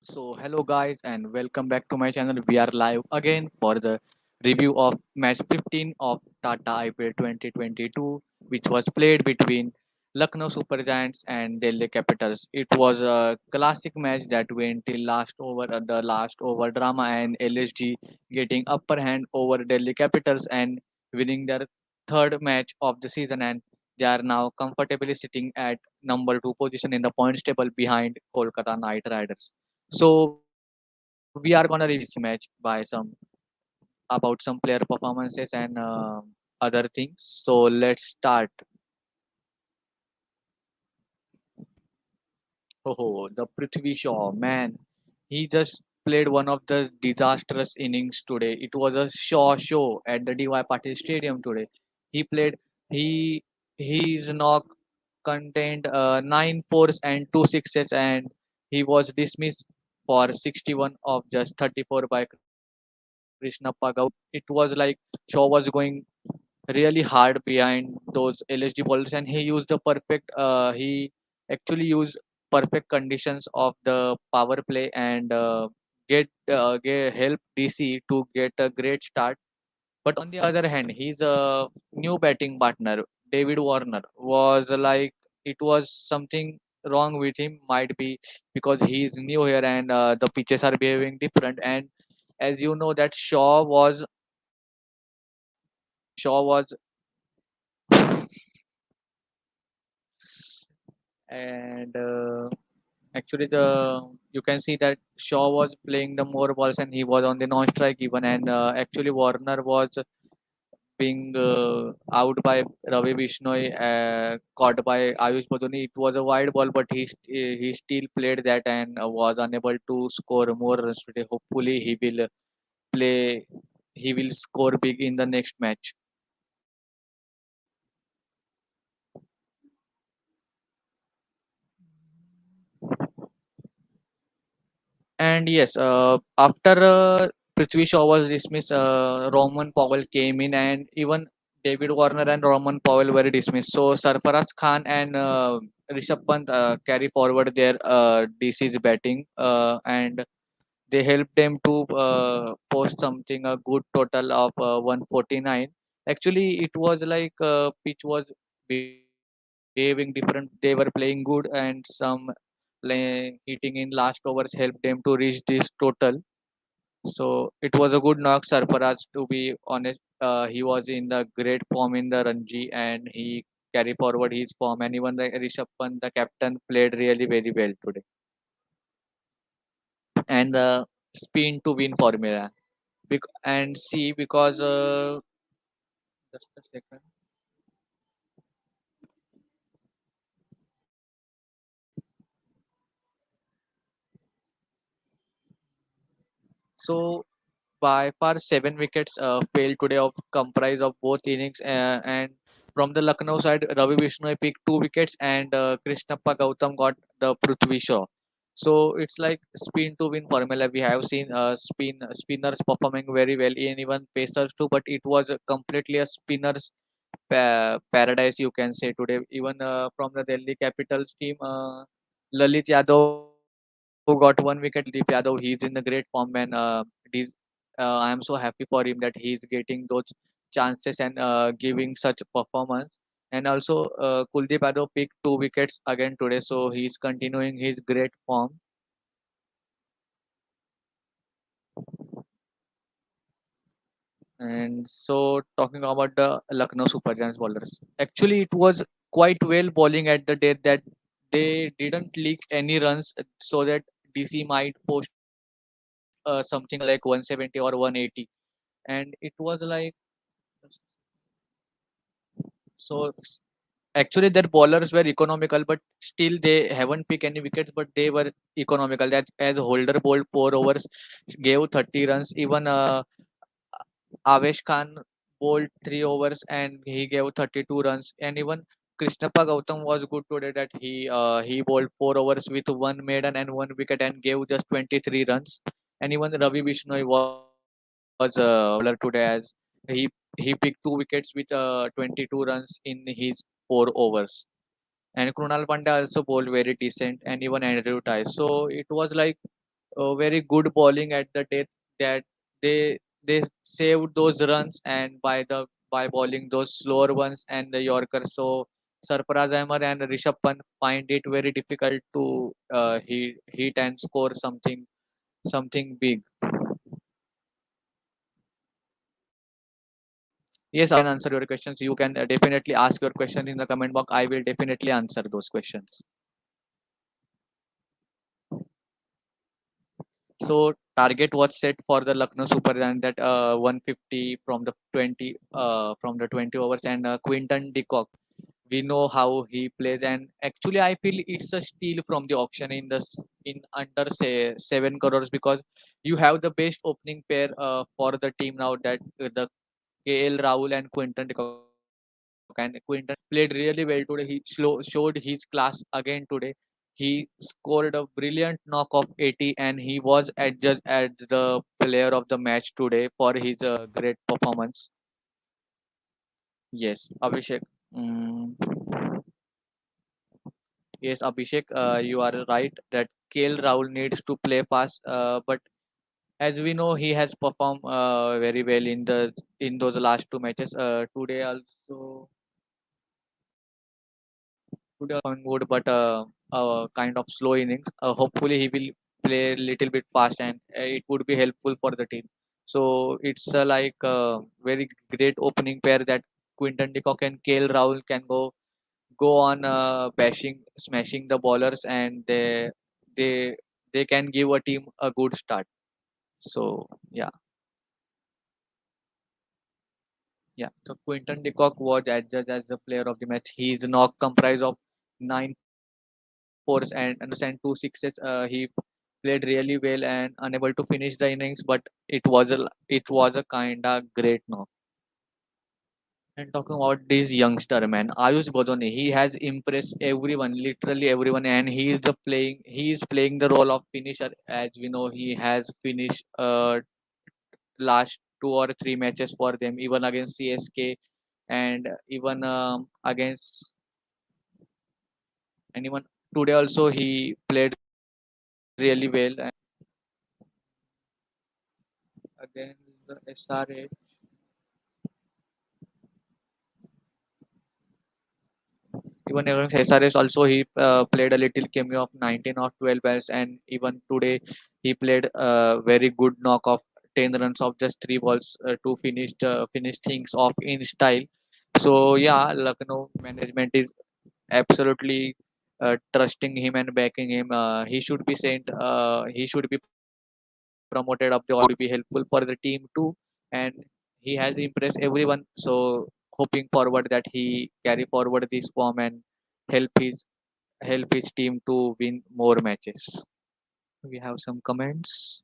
Hello guys, and welcome back to my channel. We are live again for the review of match 15 of Tata IPL 2022, which was played between Lucknow Supergiants and Delhi Capitals. It was a classic match that went till the last over drama, and LSG getting upper hand over Delhi Capitals and winning their third match of the season, and they are now comfortably sitting at number 2 position in the points table behind Kolkata Knight Riders. So we are gonna review this match by some about some player performances and other things. So let's start. Oh, the Prithvi Shaw man, he just played one of the disastrous innings today. It was a Shaw show at the DY Patil Stadium today. He played. He his knock contained 9 fours and 2 sixes, and he was dismissed for 61 of just 34 by Krishnappa Gautam. It was like Shaw was going really hard behind those LSG bowlers, and he used the perfect. He actually used perfect conditions of the power play and get help DC to get a great start. But on the other hand, his new batting partner, David Warner, was like it was something wrong with him. Might be because he's new here and the pitches are behaving different. And as you know, that Shaw was and actually the you can see that Shaw was playing the more balls and he was on the non-strike even, and actually Warner was being out by Ravi Bishnoi, caught by Ayush Badoni. It was a wide ball, but he still played that and was unable to score more runs today. Hopefully, play. He will score big in the next match. And yes, after Prithvi Shaw was dismissed, Roman Powell came in, and even David Warner and Roman Powell were dismissed. So Sarfaraz Khan and Rishabh Pant carry forward their DC's batting, and they helped them to post something a good total of 149. Actually, it was like pitch was behaving different. They were playing good, and some hitting in last overs helped them to reach this total. So it was a good knock. Sarfaraz, to be honest, he was in the great form in the Ranji, and he carried forward his form. And even the Rishabh Pant, the captain, played really very well today. And the spin to win formula. And see, because just a second. So by far 7 wickets fell today of comprise of both innings, and from the Lucknow side Ravi Bishnoi picked 2 wickets and Krishnappa Gautam got the Prithvi Shaw. So it's like spin to win formula. We have seen spinners performing very well in even pacers too, but it was completely a spinners paradise, you can say, today. Even from the Delhi Capitals team, Lalit Yadav got 1 wicket, and Kuldeep Yadav, he's in the great form, and he's I am so happy for him that he's getting those chances and giving such performance. And also Kuldeep Yadav picked 2 wickets again today, so he's continuing his great form. And so talking about the Lucknow Super Giants bowlers, actually it was quite well bowling at the day that they didn't leak any runs, so that DC might post something like 170 or 180, and it was like so. Actually, their bowlers were economical, but still they haven't picked any wickets. But they were economical. That as Holder bowled 4 overs, gave 30 runs. Even Avesh Khan bowled 3 overs and he gave 32 runs. And even Krishnappa Gautam was good today. That he bowled 4 overs with one maiden and 1 wicket and gave just 23 runs. And even Ravi Bishnoi was a bowler today, as he he picked 2 wickets with 22 runs in his 4 overs. And Krunal Pandya also bowled very decent, and even Andrew Ty. So it was like very good bowling at the death that they saved those runs and by bowling those slower ones and the Yorker. So Sarfaraz Ahmed and Rishabh Pant find it very difficult to hit and score something big. Yes, I can answer your questions. You can definitely ask your question in the comment box. I will definitely answer those questions. So target was set for the Lucknow Super Giants that 150 from the 20 overs and Quinton De Kock. We know how he plays and actually I feel it's a steal from the auction in under say 7 crores because you have the best opening pair for the team now that the KL Rahul and Quinton de Kock. And Quinton played really well today. He showed his class again today. He scored a brilliant knock of 80 and he was adjudged as the player of the match today for his great performance. Yes, Abhishek. Mm, yes, Abhishek, you are right that KL Rahul needs to play fast, but as we know, he has performed very well in those last two matches. Today on good, but kind of slow innings. Hopefully, he will play a little bit fast, and it would be helpful for the team. So it's like a very great opening pair that Quinton de Kock and KL Rahul can go on smashing the bowlers, and they they can give a team a good start. So yeah. So Quinton de Kock was adjudged as the player of the match. His knock comprised of 9 fours and 2 sixes. He played really well and unable to finish the innings, but it was a kinda great knock. And talking about this youngster man, Ayush Badoni, he has impressed everyone, literally everyone, and he is playing the role of finisher. As we know, he has finished last 2 or 3 matches for them, even against CSK and even against anyone. Today also he played really well and against the SRH. Even against SRS also he played a little cameo of 19 or 12 balls and even today he played a very good knock of 10 runs of just 3 balls to finish things off in style. So yeah, Lucknow management is absolutely trusting him and backing him. He should be promoted up the order would be helpful for the team too. And he has impressed everyone. So hoping forward that he carry forward this form and help his help his team to win more matches. We have some comments.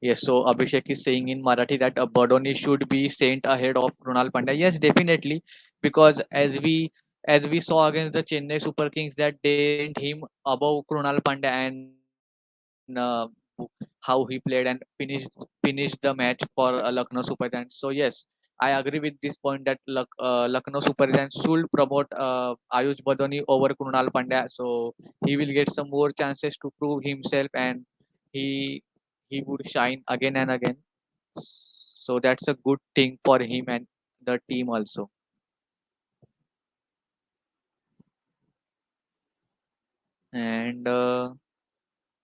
Yes, so Abhishek is saying in Marathi that Badoni should be sent ahead of Krunal Pandya. Yes, definitely, because as we saw against the Chennai Super Kings that they sent him above Krunal Pandya and how he played and finished the match for Lucknow Super Giants. So yes, I agree with this point that Lucknow Super Giants should promote Ayush Badoni over Krunal Pandya. So he will get some more chances to prove himself and he he would shine again and again. So that's a good thing for him and the team also. And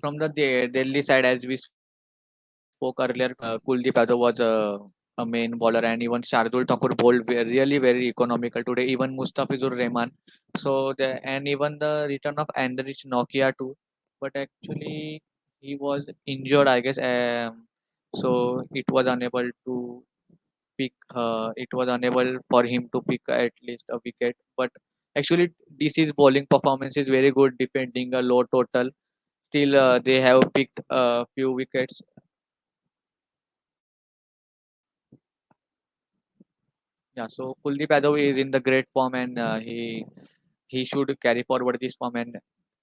from the Delhi side, as we spoke earlier, Kuldeep Yadav was a main bowler, and even Shardul Thakur bowled really very economical today. Even Mustafizur Rahman, and even the return of Andrich Nokia too, but actually he was injured, I guess. So it was unable for him to pick at least a wicket. But actually, DC's bowling performance is very good, defending a low total. Still, they have picked a few wickets. Yeah, so Kuldeep Yadav is in the great form, and he should carry forward this form. And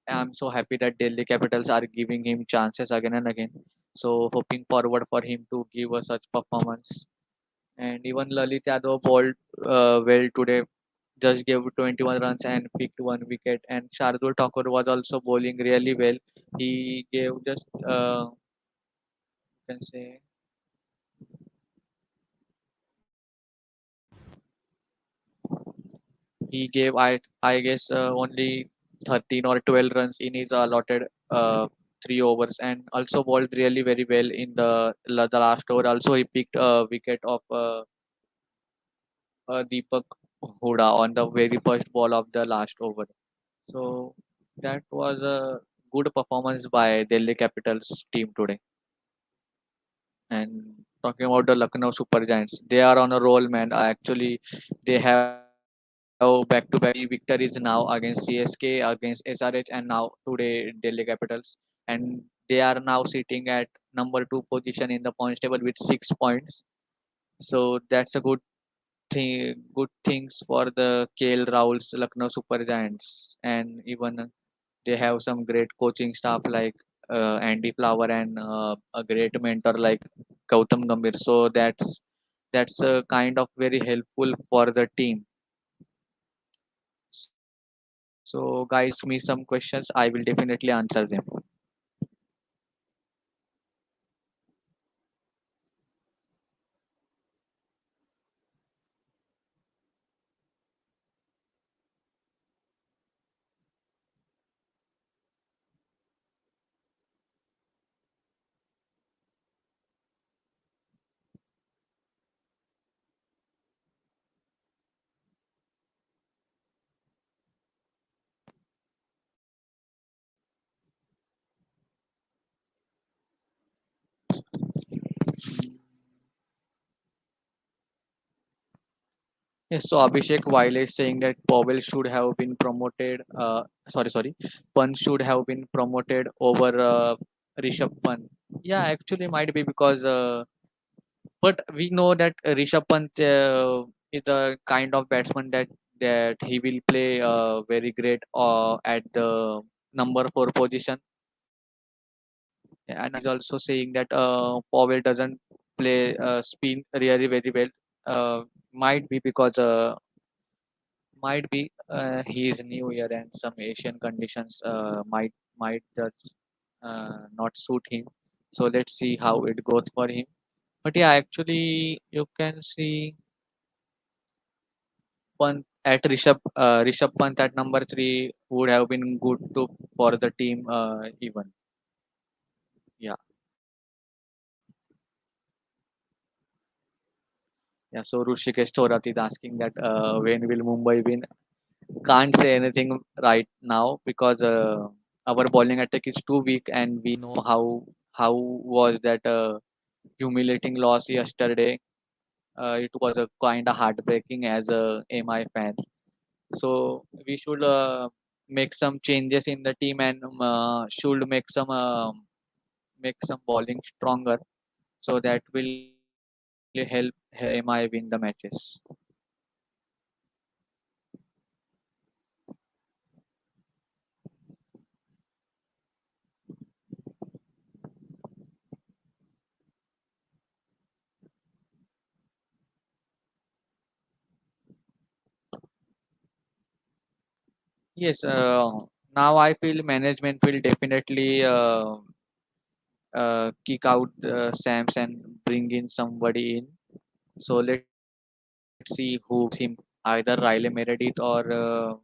I'm so happy that Delhi Capitals are giving him chances again and again. So hoping forward for him to give us such performance. And even Lalit Yadav bowled well today. just gave 21 runs and picked one wicket. And Shardul Thakur was also bowling really well. He gave just you can say he gave I guess only 13 or 12 runs in his allotted 3 overs, and also bowled really very well in the last over. Also, he picked a wicket of Deepak Huda on the very first ball of the last over. So that was a good performance by Delhi Capitals team today. And talking about the Lucknow Supergiants, they are on a roll, man. Actually, they have back-to-back victories now against CSK, against SRH, and now today Delhi Capitals. And they are now sitting at number 2 position in the points table with 6 points. So that's a good things for the KL Rahul's Lucknow Super Giants, and even they have some great coaching staff like Andy Flower and a great mentor like Gautam Gambhir. So that's kind of very helpful for the team. So guys, me some questions. I will definitely answer them. Yes, so Abhishek Wiley is saying that Powell should have been promoted. Sorry, Pant should have been promoted over Rishabh Pant. Yeah, actually might be because, but we know that Rishabh Pant is a kind of batsman that he will play very great at the number 4 position. And he's also saying that Powell doesn't play spin really very well. Might be because he is new here and some Asian conditions might just not suit him. So let's see how it goes for him. But yeah, actually you can see Rishabh Pant at number 3 would have been good to for the team even. Yeah. Yeah. So Rushikesh Thorat is asking that when will Mumbai win? Can't say anything right now because our bowling attack is too weak, and we know how was that humiliating loss yesterday. It was a kind of heartbreaking as a MI fan. So we should make some changes in the team and should make some bowling stronger, so that will help MI win the matches. Yes, now I feel management will definitely kick out Sams and bring in somebody in. So let's see who replaces him, either Riley Meredith or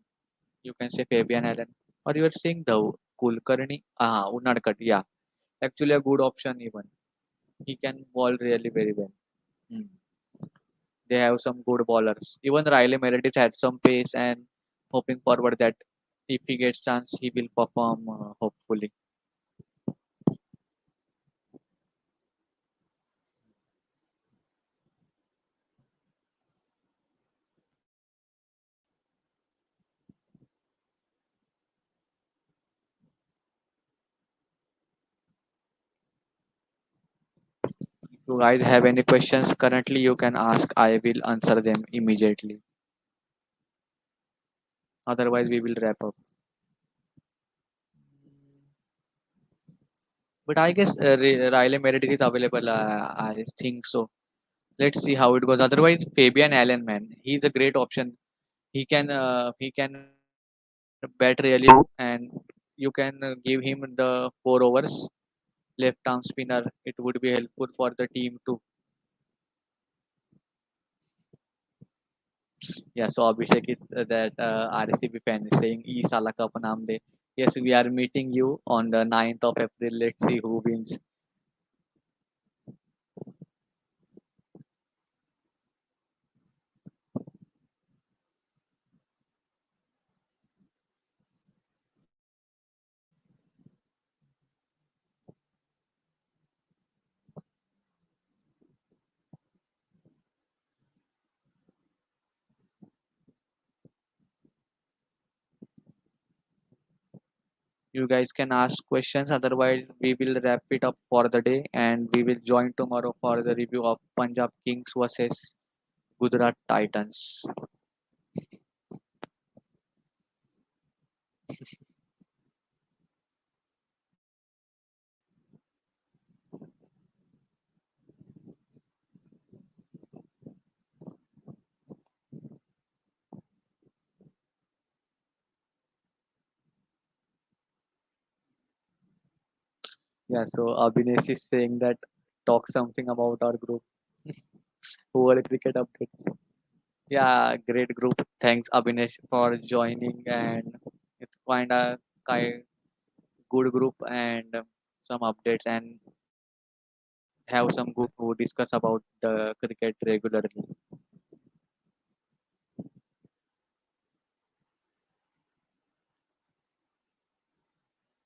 you can say Fabian Allen, or you are saying the Kulkarni, Unadkat. Yeah, actually a good option even. He can bowl really very well. Hmm. They have some good bowlers. Even Riley Meredith had some pace, and hoping forward that if he gets chance, he will perform hopefully. If you guys have any questions currently, you can ask. I will answer them immediately. Otherwise, we will wrap up. But I guess Riley Meredith is available. I think so. Let's see how it goes. Otherwise, Fabian Allen, man, he's a great option. he can bat really good, and you can give him the 4 overs left arm spinner. It would be helpful for the team too. Yeah, so Abhishek is that RCB fan is saying E Sala Cup naam de. Yes, we are meeting you on the 9th of April. Let's see who wins. You guys can ask questions. Otherwise, we will wrap it up for the day, and we will join tomorrow for the review of Punjab Kings versus Gujarat Titans. Yeah, so Abhinesh is saying that talk something about our group over cricket updates. Yeah, great group. Thanks Abhinesh for joining, and it's quite a kind good group, and some updates, and have some good to discuss about the cricket regularly.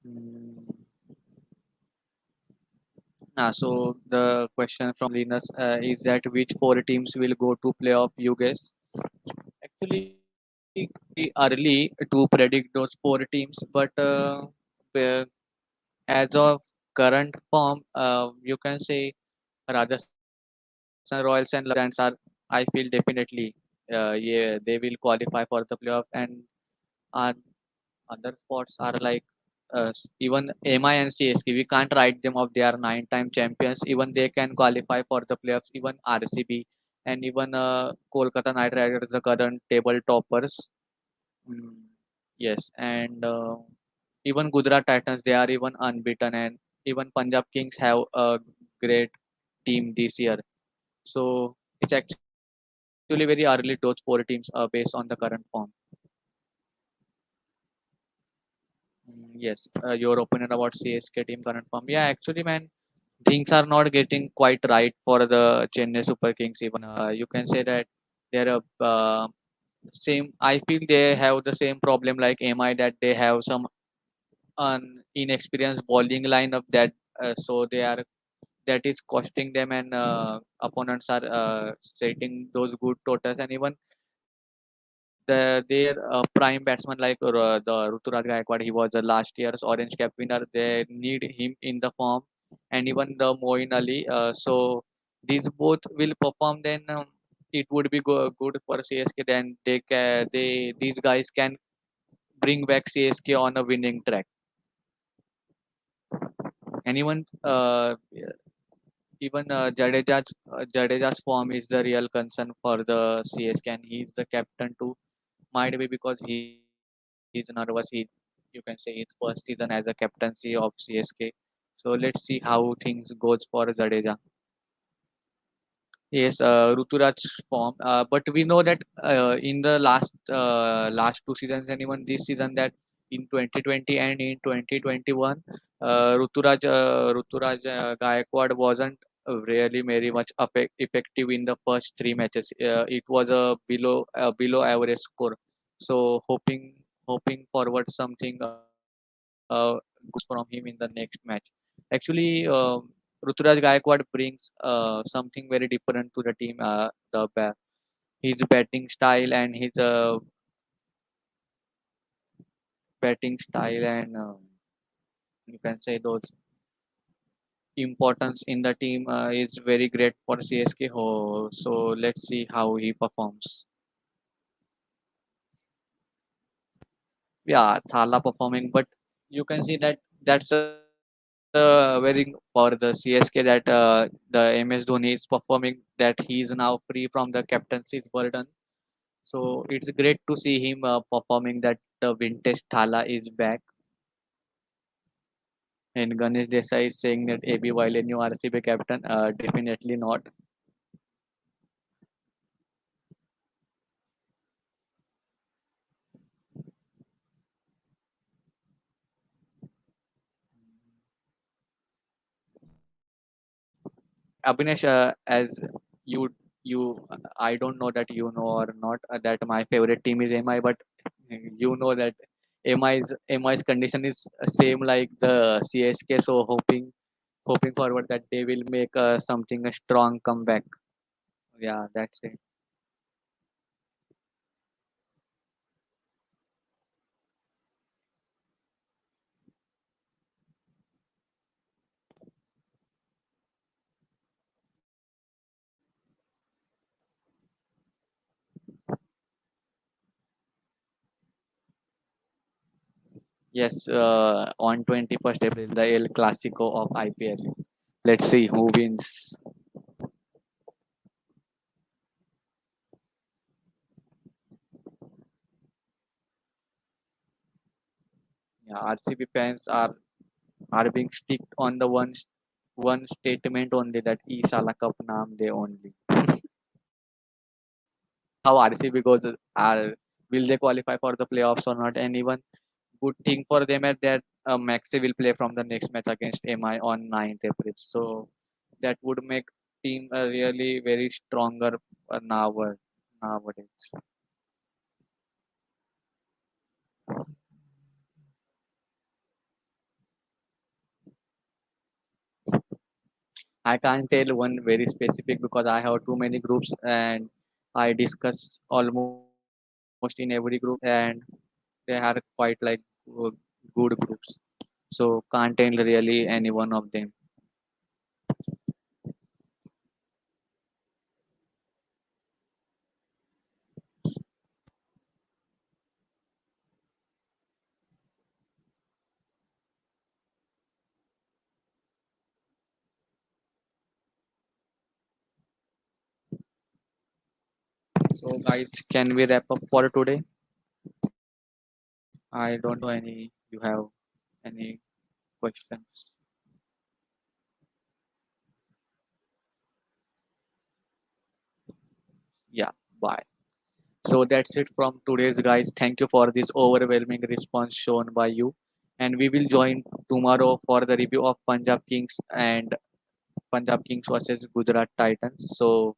Mm. So the question from Linus is that which four teams will go to playoff? You guess. Actually, very early to predict those four teams, but uh, as of current form, you can say Rajasthan Royals and Lucknow Giants are, I feel, definitely, yeah, they will qualify for the playoff, and uh, other spots are like even MI and CSK. We can't write them off. They are nine-time champions. Even they can qualify for the playoffs. Even RCB and even Kolkata Knight Riders, the current table toppers. Mm, yes, and even Gujarat Titans, they are even unbeaten, and even Punjab Kings have a great team this year. So it's actually very early those four teams based on the current form. Yes, your opinion about CSK team current form. Yeah, actually, man, things are not getting quite right for the Chennai Super Kings. Even you can say that they're a same. I feel they have the same problem like MI, that they have some inexperienced bowling lineup, that so they are, that is costing them, and opponents are setting those good totals, and even their prime batsman like the Rutura Gaikwad, he was the last year's Orange Cap winner. They need him in the form, and even the Moin Ali. So these both will perform. Then it would be good for CSK. Then they these guys can bring back CSK on a winning track. And even Jadeja's form is the real concern for the CSK, and he's the captain too. Might be because he's nervous. You can say it's first season as a captaincy of CSK. So let's see how things goes for Jadeja. Yes, Ruturaj's form, but we know that in the last 2 seasons, and even this season, that in 2020 and in 2021, Ruturaj Gaikwad wasn't really very much effective in the first three matches. It was a below average score. So hoping forward something good from him in the next match. Actually, Ruturaj Gaikwad brings something very different to the team. His batting style and his batting style, and you can say those importance in the team is very great for CSK. So let's see how he performs. Yeah, Thala performing, but you can see that that's a very for the CSK, that the MS Dhoni is performing, that he is now free from the captaincy's burden. So it's great to see him performing that vintage Thala is back. And Ganesh Desai is saying that AB while a new RCB captain, definitely not. Abhinesh, as you I don't know that you know or not that my favorite team is MI, but you know that MI's condition is same like the CSK. So hoping forward that they will make something a strong comeback. Yeah, that's it. Yes, on 21st April, the El Clasico of IPL. Let's see who wins. Yeah, RCB fans are being sticked on the one statement only that E Sala Cup naam they only. How RCB goes, will they qualify for the playoffs or not? And even good thing for them is that Maxi will play from the next match against MI on 9th April. So that would make team really very stronger nowadays. I can't tell one very specific because I have too many groups and I discuss almost in every group and they are quite like good groups. So can't tell really any one of them. So guys, can we wrap up for today? I don't know any. You have any questions? Yeah. Bye. So that's it from today's guys. Thank you for this overwhelming response shown by you. And we will join tomorrow for the review of Punjab Kings versus Gujarat Titans. So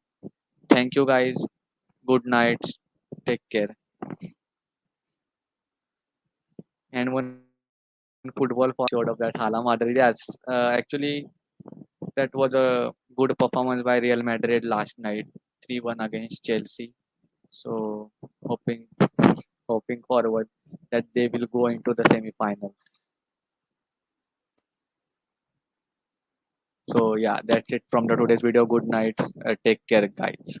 thank you guys. Good night. Take care. And one football for episode of that Hala Madrid. Yes, actually that was a good performance by Real Madrid last night, 3-1 against Chelsea. So hoping hoping forward that they will go into the semi-finals. So yeah, that's it from the today's video. Good night. Take care, guys.